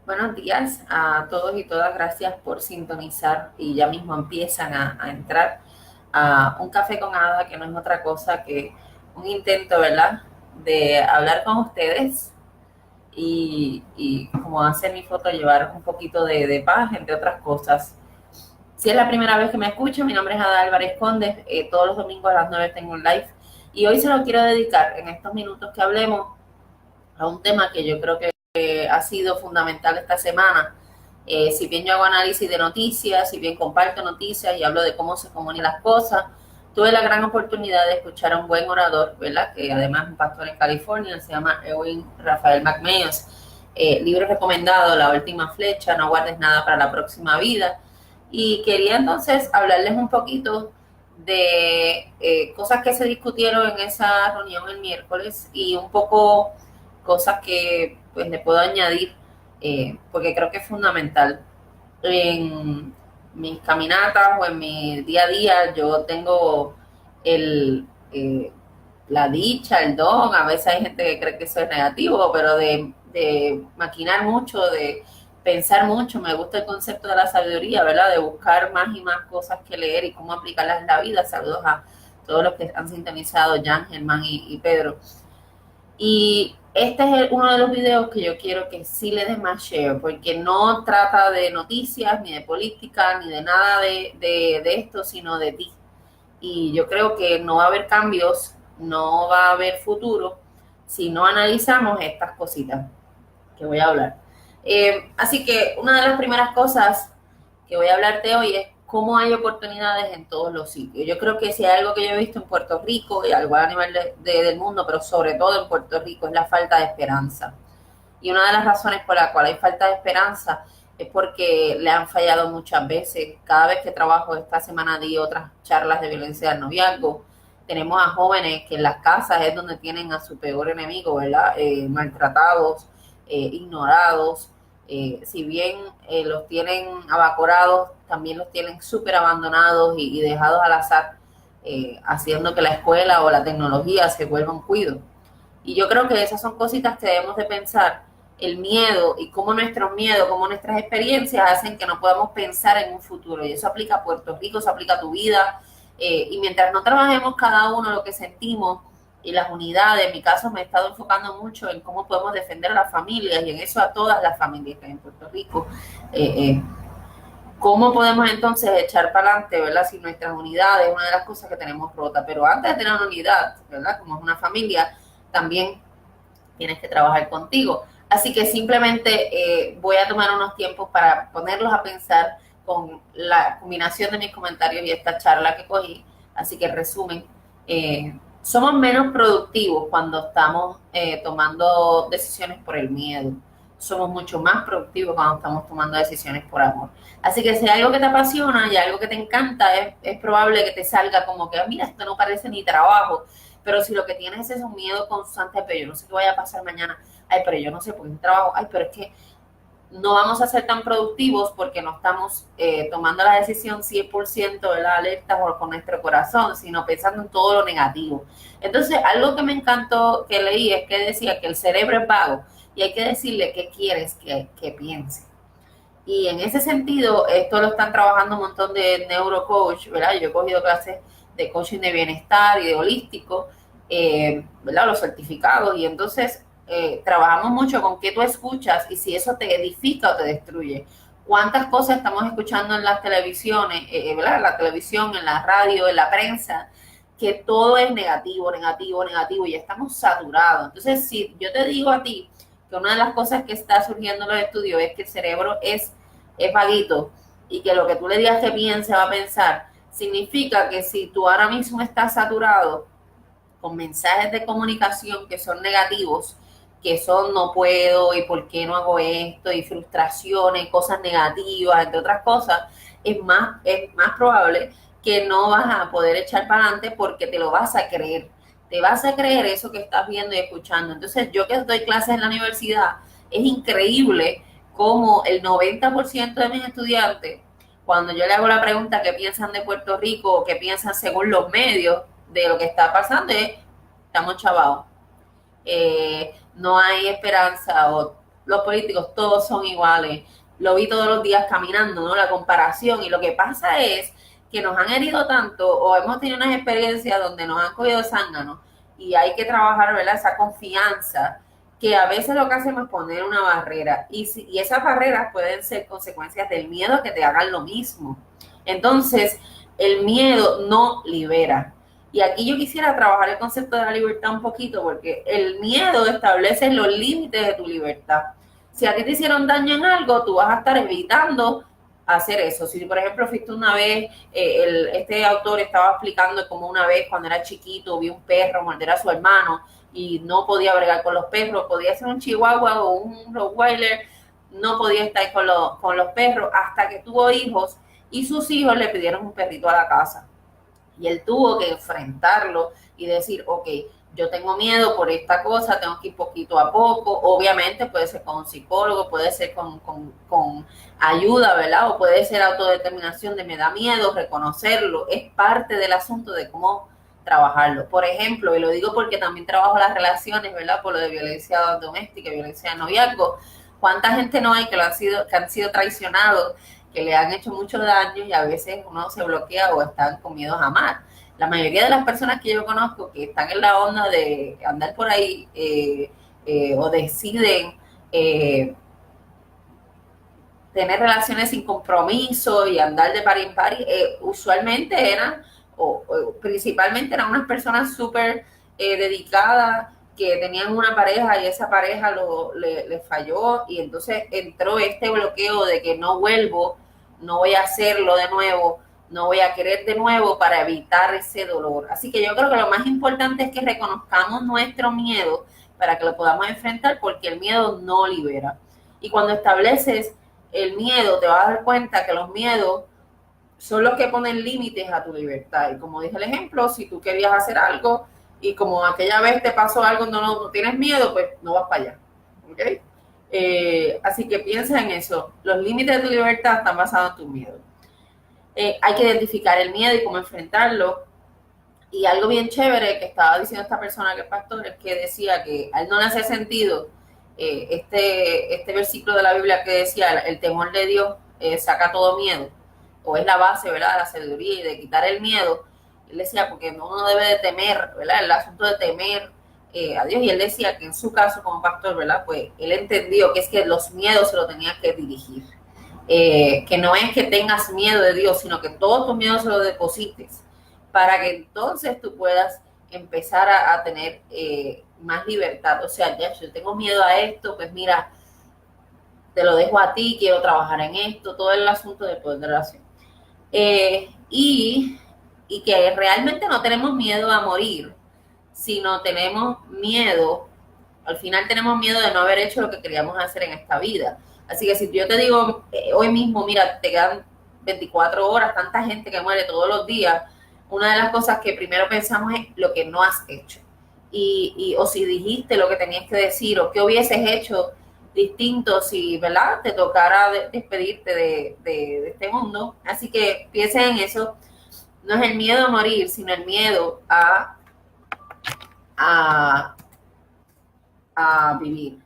Buenos días a todos y todas. Gracias por sintonizar y ya mismo empiezan a entrar a Un Café con Ada, que no es otra cosa que un intento, ¿verdad?, de hablar con ustedes y como hace mi foto, llevar un poquito de paz, entre otras cosas. Si es la primera vez que me escuchan, mi nombre es Ada Álvarez Condes. Todos los domingos a las 9 tengo un live y hoy se lo quiero dedicar en estos minutos que hablemos a un tema que yo creo que ha sido fundamental esta semana. Si bien yo hago análisis de noticias, si bien comparto noticias y hablo de cómo se comunican las cosas, tuve la gran oportunidad de escuchar a un buen orador, ¿verdad?, que además es un pastor en California, se llama Erwin Rafael McManus. Libro recomendado, La Última Flecha, No guardes nada para la próxima vida. Y quería entonces hablarles un poquito de cosas que se discutieron en esa reunión el miércoles y un poco cosas que pues le puedo añadir, porque creo que es fundamental. En mis caminatas o en mi día a día yo tengo el, la dicha, el don, a veces hay gente que cree que eso es negativo, pero de maquinar mucho, de pensar mucho. Me gusta el concepto de la sabiduría, ¿verdad?, de buscar más y más cosas que leer y cómo aplicarlas en la vida. Saludos a todos los que han sintonizado, Jan, Germán y Pedro. Y este es uno de los videos que yo quiero que sí le des más share, porque no trata de noticias, ni de política, ni de nada de esto, sino de ti. Y yo creo que no va a haber cambios, no va a haber futuro si no analizamos estas cositas que voy a hablar. Así que una de las primeras cosas que voy a hablarte hoy es cómo hay oportunidades en todos los sitios. Yo creo que si hay algo que yo he visto en Puerto Rico y algo a nivel del mundo, pero sobre todo en Puerto Rico, es la falta de esperanza. Y una de las razones por la cual hay falta de esperanza es porque le han fallado muchas veces. Cada vez que trabajo, esta semana di otras charlas de violencia del noviazgo. Tenemos a jóvenes que en las casas es donde tienen a su peor enemigo, ¿verdad? Maltratados, ignorados. Si bien los tienen abacorados, también los tienen súper abandonados y dejados al azar, haciendo que la escuela o la tecnología se vuelva un cuido. Y yo creo que esas son cositas que debemos de pensar, el miedo y cómo nuestros miedos, cómo nuestras experiencias hacen que no podamos pensar en un futuro. Y eso aplica a Puerto Rico, eso aplica a tu vida. Y mientras no trabajemos cada uno lo que sentimos y las unidades, en mi caso me he estado enfocando mucho en cómo podemos defender a las familias y en eso a todas las familias que hay en Puerto Rico. ¿Cómo podemos entonces echar para adelante, ¿verdad?, si nuestras unidades es una de las cosas que tenemos rota? Pero antes de tener una unidad, ¿verdad?, como es una familia, también tienes que trabajar contigo. Así que simplemente voy a tomar unos tiempos para ponerlos a pensar con la combinación de mis comentarios y esta charla que cogí. Así que resumen, somos menos productivos cuando estamos tomando decisiones por el miedo. Somos mucho más productivos cuando estamos tomando decisiones por amor. Así que si hay algo que te apasiona y algo que te encanta, es probable que te salga como que, mira, esto no parece ni trabajo. Pero si lo que tienes es un miedo constante, pero yo no sé qué vaya a pasar mañana, ay, pero yo no sé por qué trabajo, ay, pero es que no vamos a ser tan productivos porque no estamos tomando la decisión 100% de la alerta o con nuestro corazón, sino pensando en todo lo negativo. Entonces, algo que me encantó que leí es que decía que el cerebro es vago y hay que decirle qué quieres que piense. Y en ese sentido, esto lo están trabajando un montón de neurocoach, ¿verdad? Yo he cogido clases de coaching de bienestar y de holístico, ¿verdad?, los certificados, y entonces trabajamos mucho con qué tú escuchas y si eso te edifica o te destruye. ¿Cuántas cosas estamos escuchando en las televisiones, ¿verdad?, en la televisión, en la radio, en la prensa, que todo es negativo, negativo, negativo, y ya estamos saturados? Entonces, si yo te digo a ti que una de las cosas que está surgiendo en los estudios es que el cerebro es vaguito y que lo que tú le digas que piense va a pensar, significa que si tú ahora mismo estás saturado con mensajes de comunicación que son negativos, que son no puedo y por qué no hago esto y frustraciones, cosas negativas, entre otras cosas, es más probable que no vas a poder echar para adelante porque te lo vas a creer. Te vas a creer eso que estás viendo y escuchando. Entonces, yo que doy clases en la universidad, es increíble cómo el 90% de mis estudiantes, cuando yo le hago la pregunta qué piensan de Puerto Rico o qué piensan según los medios de lo que está pasando, es estamos chavados, no hay esperanza, o los políticos todos son iguales. Lo vi todos los días caminando, ¿no? La comparación. Y lo que pasa es que nos han herido tanto o hemos tenido unas experiencias donde nos han cogido zánganos y hay que trabajar, ¿verdad? Esa confianza, que a veces lo que hacemos es poner una barrera y esas barreras pueden ser consecuencias del miedo a que te hagan lo mismo. Entonces, el miedo no libera. Y aquí yo quisiera trabajar el concepto de la libertad un poquito, porque el miedo establece los límites de tu libertad. Si a ti te hicieron daño en algo, tú vas a estar evitando hacer eso. Si, por ejemplo, fuiste una vez, este autor estaba explicando cómo una vez cuando era chiquito vio un perro morder a su hermano y no podía bregar con los perros, podía ser un chihuahua o un rottweiler, no podía estar con los perros hasta que tuvo hijos y sus hijos le pidieron un perrito a la casa. Y él tuvo que enfrentarlo y decir, ok, yo tengo miedo por esta cosa, tengo que ir poquito a poco. Obviamente puede ser con un psicólogo, puede ser con ayuda, ¿verdad? O puede ser autodeterminación de me da miedo, reconocerlo. Es parte del asunto de cómo trabajarlo. Por ejemplo, y lo digo porque también trabajo las relaciones, ¿verdad? Por lo de violencia doméstica, violencia de noviazgo. ¿Cuánta gente no hay que han sido traicionados, que le han hecho mucho daño y a veces uno se bloquea o están con miedo a amar? La mayoría de las personas que yo conozco que están en la onda de andar por ahí o deciden tener relaciones sin compromiso y andar de par en par, usualmente eran, o principalmente eran unas personas súper dedicadas que tenían una pareja y esa pareja le falló y entonces entró este bloqueo de que no vuelvo, no voy a hacerlo de nuevo, no voy a querer de nuevo para evitar ese dolor. Así que yo creo que lo más importante es que reconozcamos nuestro miedo para que lo podamos enfrentar, porque el miedo no libera. Y cuando estableces el miedo, te vas a dar cuenta que los miedos son los que ponen límites a tu libertad. Y como dije el ejemplo, si tú querías hacer algo y como aquella vez te pasó algo, no tienes miedo, pues no vas para allá. ¿Okay? Así que piensa en eso. Los límites de tu libertad están basados en tu miedo. Hay que identificar el miedo y cómo enfrentarlo. Y algo bien chévere que estaba diciendo esta persona que es pastor es que decía que a él no le hace sentido este versículo de la Biblia que decía el temor de Dios saca todo miedo, o es la base, ¿verdad?, de la sabiduría y de quitar el miedo. Él decía, porque uno debe de temer, ¿verdad?, el asunto de temer a Dios. Y él decía que en su caso como pastor, ¿verdad?, pues él entendió que es que los miedos se lo tenía que dirigir. Que no es que tengas miedo de Dios, sino que todos tus miedos se los deposites para que entonces tú puedas empezar a tener más libertad. O sea, ya, yo tengo miedo a esto, pues mira, te lo dejo a ti, quiero trabajar en esto, todo el asunto del poder de relación. Y que realmente no tenemos miedo a morir, sino tenemos miedo, al final tenemos miedo de no haber hecho lo que queríamos hacer en esta vida. Así que si yo te digo hoy mismo, mira, te quedan 24 horas, tanta gente que muere todos los días, una de las cosas que primero pensamos es lo que no has hecho. O si dijiste lo que tenías que decir, o qué hubieses hecho distinto si, ¿verdad?, te tocara despedirte de este mundo. Así que piensen en eso. No es el miedo a morir, sino el miedo a vivir.